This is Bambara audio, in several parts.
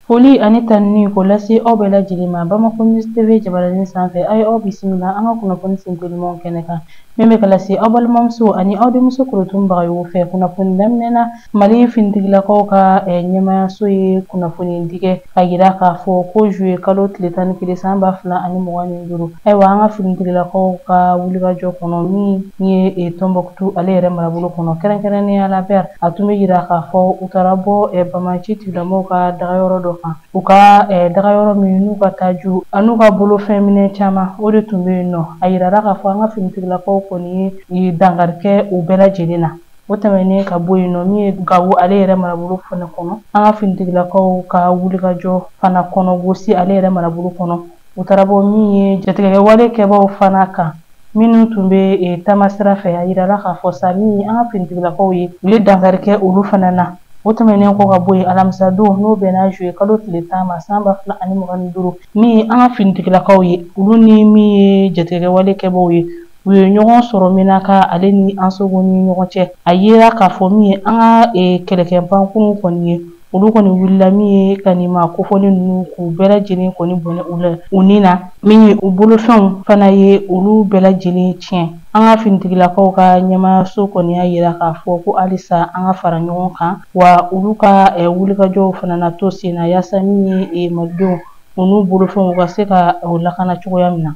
Foli ani tanni ko lase aw bɛɛ lajɛlen ma Bamako News TV jabaranin sanfɛ a ye aw bisimila an ka kunnafoni senkoɲumanw kɛnɛ kan min bɛ ka lase aw balimamuso ani aw denmuso korotunbagayow fɛ. Kunnafoni daminɛna Mali finitigilakaw ka ɲɛmayaso ye kunnafoni digɛ ka yira k'a fɔ ko juillet kalo tile 11 san 2025 ayiwa an ka finitigilakaw ka wulikajɔ kɔnɔ min ye Tombouctou ale yɛrɛ marabolo kɔnɔ kɛrɛnkɛrɛnnenya la a tun bɛ yira k'a fɔ u taara bɔ Bamaci tigilamɔgɔw ka dagayɔrɔ dɔ kan u ka dagayɔrɔ min n'u ka taaju an'u ka bolofɛn minɛ caman o de tun bɛ yen nɔ a yirara k'a fɔ an ka finitigilakaw kɔni ye dangarikɛ u bɛɛ lajɛlen na. O tɛmɛnen ka bɔ yen nɔ min ye Gawo ale yɛrɛ marabolo fana kɔnɔ an ka finitigilakaw ka wulikajɔ fana kɔnɔ Gosi ale yɛrɛ marabolo kɔnɔ u taara bɔ min ye jatigɛwale kɛbaaw fana kan minnu tun bɛ taamasira fɛ a yirara k'a fɔ sa min an ka finitigilakaw ye u ye dangarikɛ olu fana na. O tɛmɛnen kɔ ka bɔ yen alamisa don n'o bɛnna juillet kalo tile 10 ma san 2025 min an ka finitigilakaw ye olu ni min ye jatigɛwale kɛbaaw ye u ye ɲɔgɔn sɔrɔ Menaka ale ni Ansogo ni ɲɔgɔn cɛ a yera k'a fɔ min ye an ka kɛlɛkɛpankurun kɔni ye olu kɔni wulila min ye ka nin ma kofɔlen ninnu k'u bɛɛ lajɛlen kɔni bɔnɛ u ni na min ye u bolofɛnw fana ye olu bɛɛ lajɛlen tiɲɛ. An ka finitigilakaw ka ɲɛmayaso kɔni y'a yira k'a fɔ ko halisa an ka fara ɲɔgɔn kan wa olu ka wulikajɔw fana na to sen na yaasa min ye malidenw u n'u bolofɛnw ka se ka lakana cogoya min na.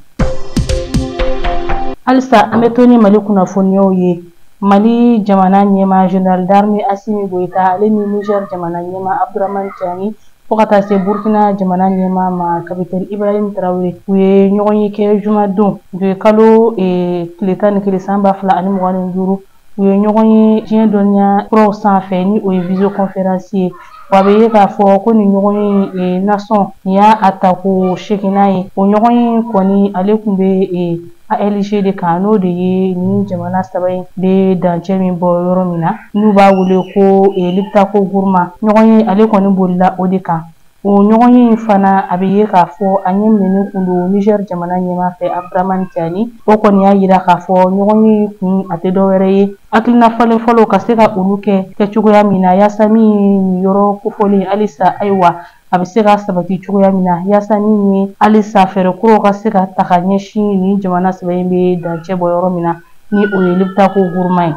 Halisa an bɛ to ni Mali kunnafoniyaw ye. Mali jamana ɲɛmaa Général d'armée Assimi Goïta ale ni Niger jamana ɲɛmaa Abdramane Tiani fo ka taa se Burkina jamana ɲɛmaa ma Capitaine Ibrahim Traoré u ye ɲɔgɔn ye kɛ jumadon juillet kalo tile 11 san 2025 u ye ɲɔgɔn ye diɲɛ dɔnniya kuraw sanfɛ ni o ye visioconférence ye wa a bɛ ye k'a fɔ ko nin ɲɔgɔn ye nation nin y'a ta ko seginna ye o ɲɔgɔn ye kɔni ale tun bɛ ALG de kan n'o de ye ni jamana saba in bɛ dancɛ min bɔ yɔrɔ min na n'u b'a wele ko Liptako Gourma ɲɔgɔn ye ale kɔni bolila o de kan. O ɲɔgɔn ye fana a bɛ ye k'a fɔ a ɲɛ minɛnen kun don Niger jamana ɲɛmaa fɛ Abdramane Tiani o kɔni y'a yira k'a fɔ ɲɔgɔn ye kun a tɛ dɔwɛrɛ ye hakilina falen fɔlɔ ka se ka olu kɛ cogoya min na yaasa min ye nin yɔrɔ kofɔlen halisa ayiwa a bɛ se ka sabati cogoya min na yaasa min ye halisa fɛɛrɛ kuraw ka se ka ta ka ɲɛsin nin jamana saba in bɛ dancɛ bɔ yɔrɔ min na ni o ye Liptako Gourma ye.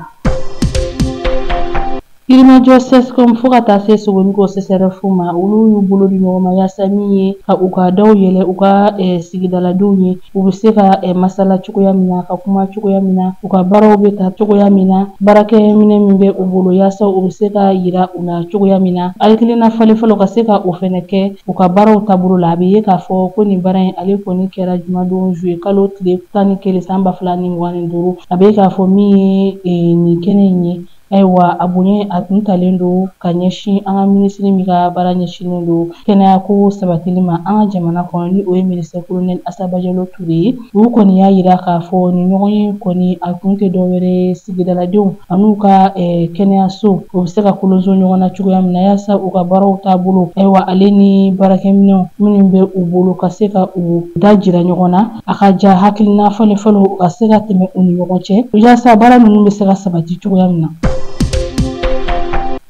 Yirimajɔ CESCOM fo ka taa se Sogoniko CSRF ma olu y'u bolo di ɲɔgɔn ma yaasa min ye ka u ka daw yɛlɛ u ka sigidaladenw ye u bɛ se ka masala cogoya min na ka kuma cogoya min na u ka baaraw bɛ ta cogoya min na baarakɛminɛ min bɛ u bolo yaasa u bɛ se ka yira u la cogoya min na hakilina falen fɔlɔ ka se ka o fɛnɛ kɛ u ka baaraw taabolo la a bɛ ye k'a fɔ ko nin baara in ale kɔni kɛra jumadon juillet kalo tile 11 san 2025 a bɛ ye k'a fɔ min ye nin kɛnɛ in ye ayiwa a bonya a tun talen don ka ɲɛsin an ka minisiri min ka baara ɲɛsinnen don kɛnɛyako sabatili ma an ka jamana kɔnɔ ni o ye ministre colonel Asaba Jalo Ture ye olu kɔni y'a yira k'a fɔ nin ɲɔgɔn ye kɔni a kun tɛ dɔwɛrɛ sigidaladenw an'u ka kɛnɛyaso u bɛ se ka kolonso ɲɔgɔn na cogoya min na yaasa u ka baaraw taabolo ayiwa ale ni baarakɛminɛnw minnu bɛ u bolo ka se ka u da jira ɲɔgɔn na a ka ja hakilina falen fɔlɔ u ka se ka tɛmɛ u ni ɲɔgɔn cɛ yaasa baara ninnu bɛ se ka sabati cogoya min na.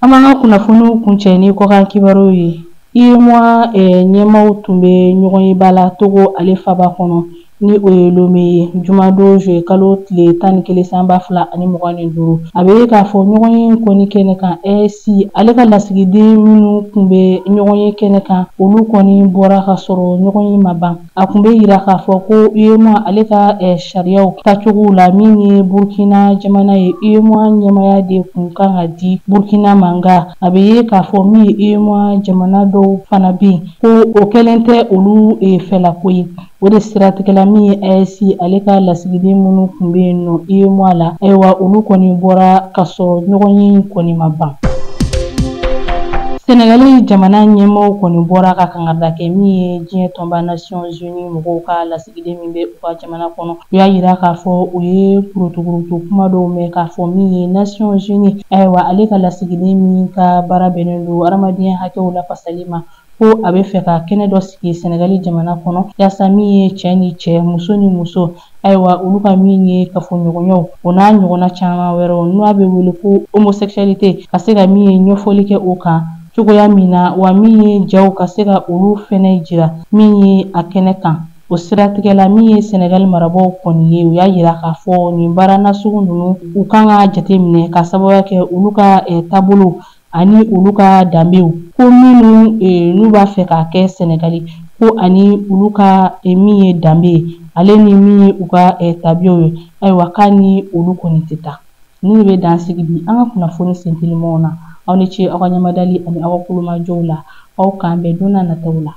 An b'an ka kunnafoniw kuncɛ ni kɔkan kibaruw ye. UEMOA ɲɛmaaw tun bɛ ɲɔgɔn ye ba la Togo ale faba kɔnɔ ni o ye Lomé ye jumadon juillet kalo tile 11 san 2025 a bɛ ye k'a fɔ ɲɔgɔn ye kɔni kɛnɛ kan EAC ale ka lasigiden minnu tun bɛ ɲɔgɔn ye kɛnɛ kan olu kɔni bɔra ka sɔrɔ ɲɔgɔn ye ma ban a tun bɛ yira k'a fɔ ko UEMOA ale ka sariyaw tacogo la min ye Burkina jamana ye UEMOA ɲɛmaaya de kun kan ka di Burkina ma nka a bɛ ye k'a fɔ min ye UEMOA jamana dɔw fana bɛ yen ko o kɛlen tɛ olu fɛlako ye o de siratigɛla min ye EAC ale ka lasigiden minnu tun bɛ yen nɔ UEMOA la ayiwa olu kɔni bɔra ka sɔrɔ ɲɔgɔn ye kɔni ma ban. Sénégal jamana ɲɛmaaw kɔni bɔra ka kangada kɛ min ye diɲɛ tɔnba Nations Unies mɔgɔw ka lasigiden min bɛ u ka jamana kɔnɔ u y'a yira k'a fɔ u ye kurutukurutu kuma dɔw mɛn k'a fɔ min ye Nations Unies ayiwa ale ka lasigiden min ka baara bɛnnen don hadamadenya hakɛw lafasali ma ko a bɛ fɛ ka kɛnɛ dɔ sigi Sénégal jamana kɔnɔ yaasa min ye cɛ ni cɛ muso ni muso ayiwa olu ka min ye kafoɲɔgɔnyaw o n'a ɲɔgɔnna caman wɛrɛw n'a bɛ wele ko homosexualité ka se ka min ye ɲɛfɔli kɛ o kan cogoya min na wa min ye jaw ka se ka olu fɛnɛ jira min ye a kɛnɛ kan. O siratigɛ la min ye Senegal marabaaw kɔni ye u y'a yira k'a fɔ nin baara nasugu ninnu u kan ka jateminɛ ka sababuya kɛ olu ka taabolo ani olu ka danbew ko minnu n'u b'a fɛ k'a kɛ Senegali ko ani olu ka min ye danbe ale ni min ye u ka tabiyaw ye ayiwa k'a ni olu kɔni tɛ taa. Ni bɛ dansigi bi an ka kunnafoni sentelimanw na aw ni ce aw ka ɲamadali ani aw ka kulomajɔw la aw k'an bɛn don n'a nataw la.